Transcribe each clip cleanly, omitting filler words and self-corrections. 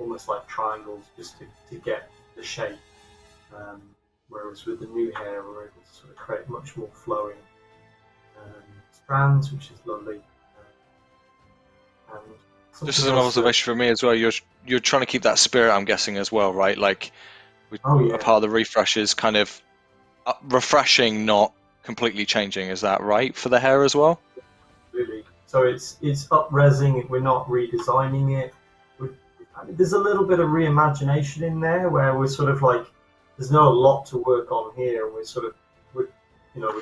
almost like triangles just to get the shape. Whereas with the new hair, we're able to sort of create much more flowing strands, which is lovely. And Just as an observation for me as well, you're trying to keep that spirit, I'm guessing, as well, right? Like, a part of the refresh is kind of refreshing, not completely changing. Is that right for the hair as well? Really. So it's up-resing. We're not redesigning it. There's a little bit of reimagination in there where we're sort of like, there's not a lot to work on here, and we're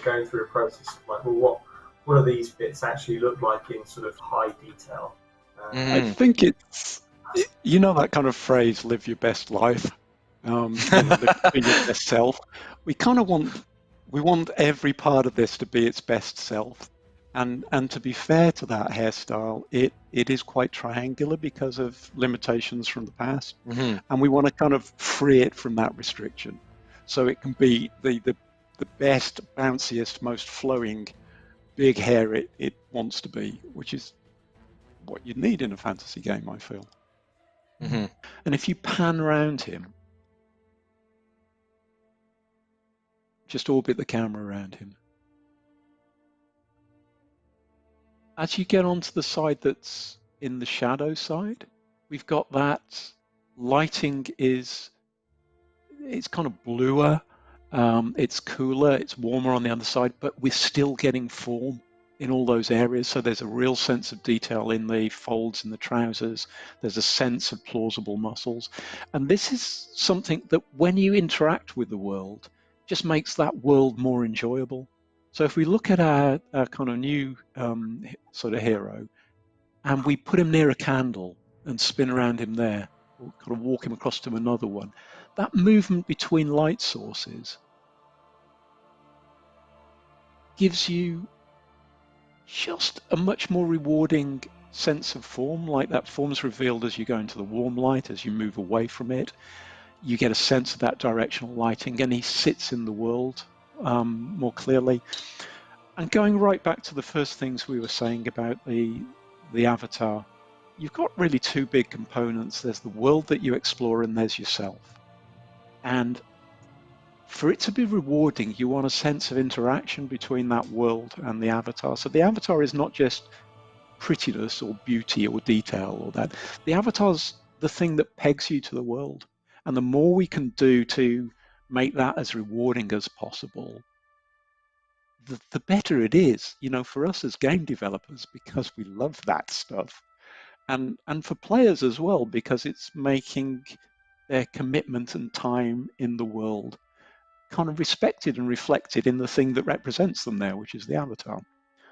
going through a process of like, well, what do these bits actually look like in sort of high detail? I think it's, that kind of phrase, live your best life, be your best self. We kind of want every part of this to be its best self. And to be fair to that hairstyle, it is quite triangular because of limitations from the past. And we want to kind of free it from that restriction. So it can be the best, bounciest, most flowing big hair it wants to be, which is what you need in a fantasy game, I feel. And if you pan around him, just orbit the camera around him. As you get onto the side that's in the shadow side, we've got that lighting it's kind of bluer, it's cooler, it's warmer on the other side, but we're still getting form in all those areas. So there's a real sense of detail in the folds in the trousers. There's a sense of plausible muscles. And this is something that when you interact with the world, just makes that world more enjoyable. So if we look at our kind of new sort of hero, and we put him near a candle and spin around him there, or kind of walk him across to another one, that movement between light sources gives you just a much more rewarding sense of form. Like that form's revealed as you go into the warm light, as you move away from it. You get a sense of that directional lighting, and he sits in the world more clearly. And going right back to the first things we were saying about the avatar, you've got really two big components. There's the world that you explore, and there's yourself. And for it to be rewarding, you want a sense of interaction between that world and the avatar. So the avatar is not just prettiness or beauty or detail or that. The avatar's the thing that pegs you to the world. And the more we can do to make that as rewarding as possible, the better it is, for us as game developers, because we love that stuff. And for players as well, because it's making their commitment and time in the world kind of respected and reflected in the thing that represents them there, which is the avatar.